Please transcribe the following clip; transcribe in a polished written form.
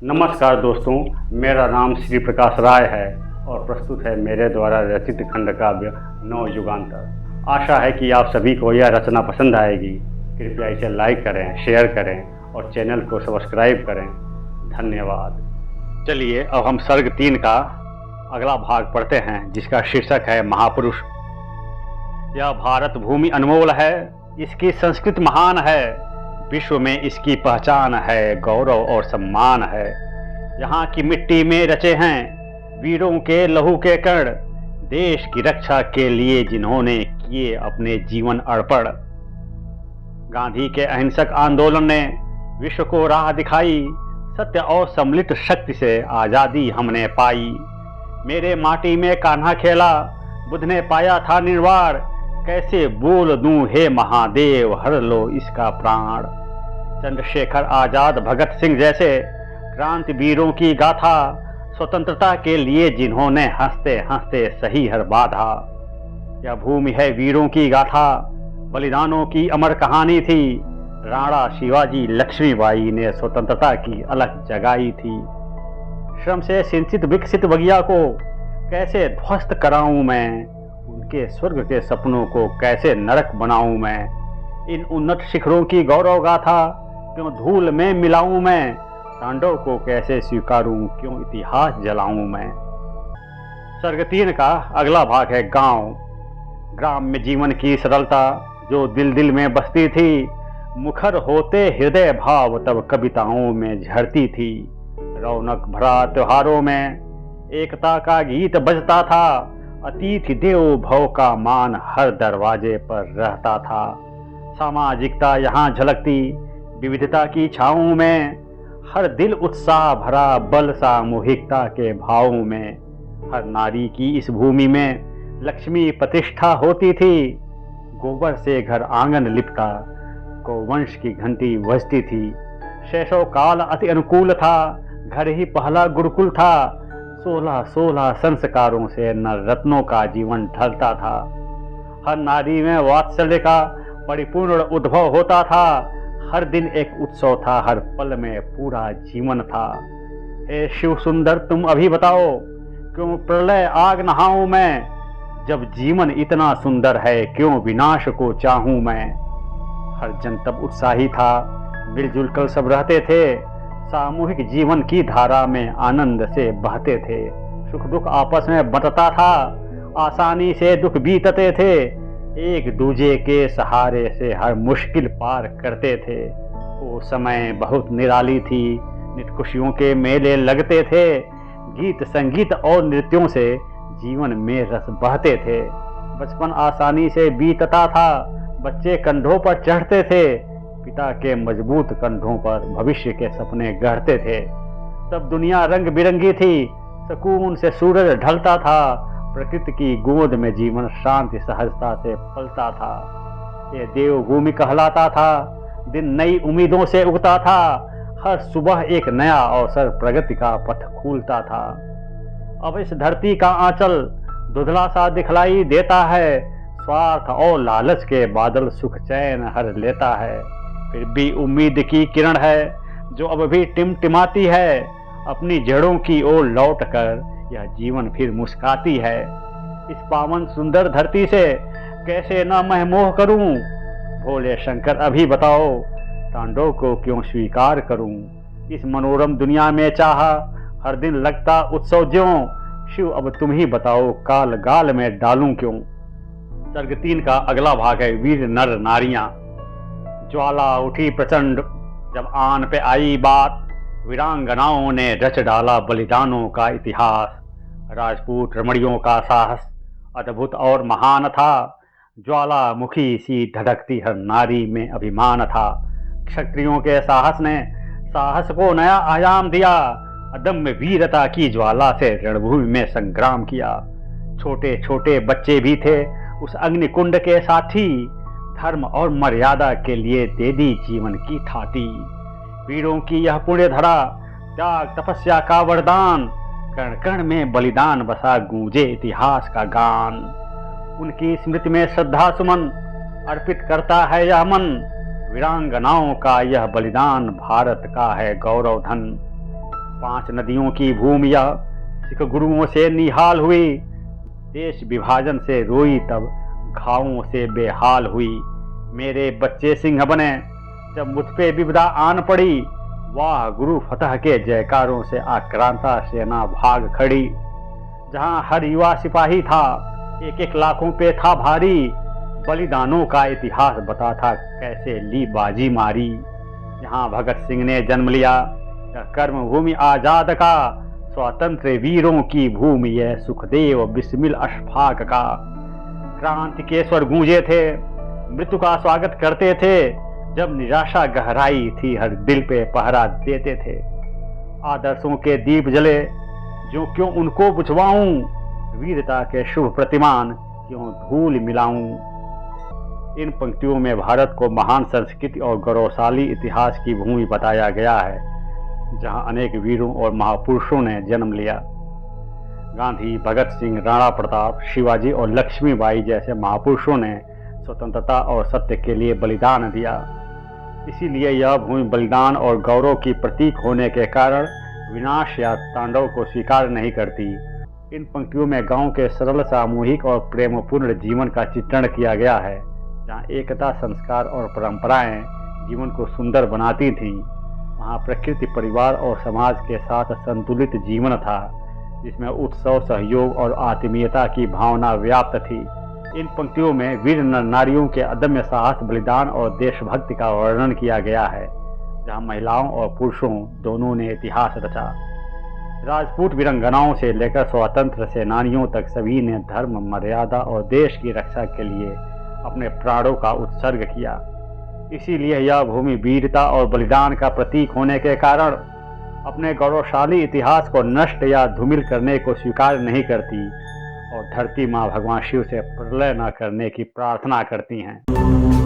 नमस्कार दोस्तों, मेरा नाम श्री प्रकाश राय है और प्रस्तुत है मेरे द्वारा रचित खंडकाव्य नवयुगांतर। आशा है कि आप सभी को यह रचना पसंद आएगी। कृपया इसे लाइक करें, शेयर करें और चैनल को सब्सक्राइब करें। धन्यवाद। चलिए अब हम सर्ग 3 का अगला भाग पढ़ते हैं, जिसका शीर्षक है महापुरुष। यह भारत भूमि अनमोल है, इसकी संस्कृति महान है, विश्व में इसकी पहचान है, गौरव और सम्मान है। यहाँ की मिट्टी में रचे हैं वीरों के लहू के कण, देश की रक्षा के लिए जिन्होंने किए अपने जीवन अर्पण। गांधी के अहिंसक आंदोलन ने विश्व को राह दिखाई, सत्य और सम्मिलित शक्ति से आजादी हमने पाई। मेरे माटी में कान्हा खेला, बुद्ध ने पाया था निर्वाण, कैसे बोल दूं हे महादेव, हर लो इसका प्राण। चंद्रशेखर आजाद, भगत सिंह जैसे क्रांति वीरों की गाथा, स्वतंत्रता के लिए जिन्होंने हंसते हंसते सही हर बाधा। यह भूमि है वीरों की गाथा, बलिदानों की अमर कहानी थी। राणा शिवाजी, लक्ष्मीबाई ने स्वतंत्रता की अलख जगाई थी। श्रम से सिंचित विकसित बगिया को कैसे ध्वस्त कराऊं मैं, उनके स्वर्ग के सपनों को कैसे नरक बनाऊं मैं। इन उन्नत शिखरों की गौरव गाथा क्यों धूल में मिलाऊं मैं, तांडव को कैसे स्वीकारूं, क्यों इतिहास जलाऊं मैं। सर्ग 3 का अगला भाग है गांव। ग्राम में जीवन की सरलता जो दिल दिल में बसती थी, मुखर होते हृदय भाव तब कविताओं में झरती थी। रौनक भरा त्योहारों में एकता का गीत बजता था, अतिथि देवो भव का मान हर दरवाजे पर रहता था। सामाजिकता यहाँ झलकती विविधता की छाँव में, हर दिल उत्साह भरा बल सामूहिकता के भावों में। हर नारी की इस भूमि में लक्ष्मी प्रतिष्ठा होती थी, गोबर से घर आंगन लिपता गौवंश की घंटी बजती थी। शैशव काल अति अनुकूल था, घर ही पहला गुरुकुल था। 16 संस्कारों से नर रत्नों का जीवन ढलता था। हर नारी में वात्सल्य का परिपूर्ण उद्भव होता था, हर दिन एक उत्सव था, हर पल में पूरा जीवन था। हे शिव सुंदर तुम अभी बताओ, क्यों प्रलय आग नहाऊं मैं, जब जीवन इतना सुंदर है क्यों विनाश को चाहूं मैं। हर जन तब उत्साही था, मिलजुल कर सब रहते थे, सामूहिक जीवन की धारा में आनंद से बहते थे। सुख दुख आपस में बंटता था, आसानी से दुख बीतते थे, एक दूजे के सहारे से हर मुश्किल पार करते थे। वो समय बहुत निराली थी, नित खुशियों के मेले लगते थे, गीत संगीत और नृत्यों से जीवन में रस बहते थे। बचपन आसानी से बीतता था, बच्चे कंधों पर चढ़ते थे, पिता के मजबूत कंधों पर भविष्य के सपने गढ़ते थे। तब दुनिया रंग बिरंगी थी, सुकून से सूरज ढलता था, प्रकृति की गोद में जीवन शांति सहजता से पलता था। ये देवभूमि कहलाता था, दिन नई उम्मीदों से उगता था, हर सुबह एक नया अवसर प्रगति का पथ खुलता था। अब इस धरती का आंचल धुंधला सा दिखलाई देता है, स्वार्थ और लालच के बादल सुख चैन हर लेता है। फिर भी उम्मीद की किरण है जो अब भी टिमटिमाती है, अपनी जड़ों की ओर लौट कर यह जीवन फिर मुस्काती है। इस पावन सुंदर धरती से कैसे न मैं मोह करूं, भोले शंकर अभी बताओ, तांडव को क्यों स्वीकार करूं। इस मनोरम दुनिया में चाहा हर दिन लगता उत्सव ज्यों, शिव अब तुम ही बताओ काल गाल में डालूं क्यों। सर्ग 3 का अगला भाग है वीर नर नारियां। ज्वाला उठी प्रचंड जब आन पे आई बात, वीरांगनाओं ने रच डाला बलिदानों का इतिहास। राजपूत रमणियों का साहस अद्भुत और महान था, ज्वालामुखी सी धधकती हर नारी में अभिमान था। क्षत्रियों के साहस ने साहस को नया आयाम दिया, अदम्य वीरता की ज्वाला से रणभूमि में संग्राम किया। छोटे छोटे बच्चे भी थे उस अग्निकुंड के साथी, धर्म और मर्यादा के लिए दे दी जीवन की ठाटी। वीरों की यह पुण्य धरा, त्याग तपस्या का वरदान, कण कण में बलिदान बसा गूंजे इतिहास का गान। उनकी स्मृति में श्रद्धा सुमन अर्पित करता है यह मन, वीरांगनाओं का यह बलिदान भारत का है गौरव धन। 5 नदियों की भूमि यह सिख गुरुओं से निहाल हुई। देश विभाजन से रोई तब घावों से बेहाल हुई। मेरे बच्चे सिंह बने जब मुझ पे विपदा आन पड़ी। वाह गुरु फतह के जयकारों से आक्रांता सेना भाग खड़ी। जहां हर युवा सिपाही था, एक एक लाखों पे था भारी। बलिदानों का इतिहास बता था कैसे ली बाजी मारी। यहाँ भगत सिंह ने जन्म लिया, यह कर्म भूमि आजाद का। स्वतंत्र वीरों की भूमि यह सुखदेव बिस्मिल अशफाक का। क्रांति के स्वर गूंजे थे, मृत्यु का स्वागत करते थे। जब निराशा गहराई थी हर दिल पे पहरा देते थे। आदर्शों के दीप जले जो क्यों उनको बुझवाऊं। वीरता के शुभ प्रतिमान क्यों धूल मिलाऊं। इन पंक्तियों में भारत को महान संस्कृति और गौरवशाली इतिहास की भूमि बताया गया है, जहां अनेक वीरों और महापुरुषों ने जन्म लिया। गांधी, भगत सिंह, राणा प्रताप, शिवाजी और लक्ष्मीबाई जैसे महापुरुषों ने स्वतंत्रता और सत्य के लिए बलिदान दिया। इसीलिए यह भूमि बलिदान और गौरव की प्रतीक होने के कारण विनाश या तांडव को स्वीकार नहीं करती। इन पंक्तियों में गांव के सरल, सामूहिक और प्रेमपूर्ण जीवन का चित्रण किया गया है, जहां एकता, संस्कार और परंपराएं जीवन को सुंदर बनाती थीं। वहां प्रकृति, परिवार और समाज के साथ संतुलित जीवन था, जिसमें उत्सव, सहयोग और आत्मीयता की भावना व्याप्त थी। इन पंक्तियों में वीर नर नारियों के अदम्य साहस, बलिदान और देशभक्ति का वर्णन किया गया है, जहां महिलाओं और पुरुषों दोनों ने इतिहास रचा। राजपूत वीरंगनाओं से लेकर स्वतंत्र सेनानियों तक सभी ने धर्म, मर्यादा और देश की रक्षा के लिए अपने प्राणों का उत्सर्ग किया। इसीलिए यह भूमि वीरता और बलिदान का प्रतीक होने के कारण अपने गौरवशाली इतिहास को नष्ट या धूमिल करने को स्वीकार नहीं करती और धरती माँ भगवान शिव से प्रलय न करने की प्रार्थना करती हैं।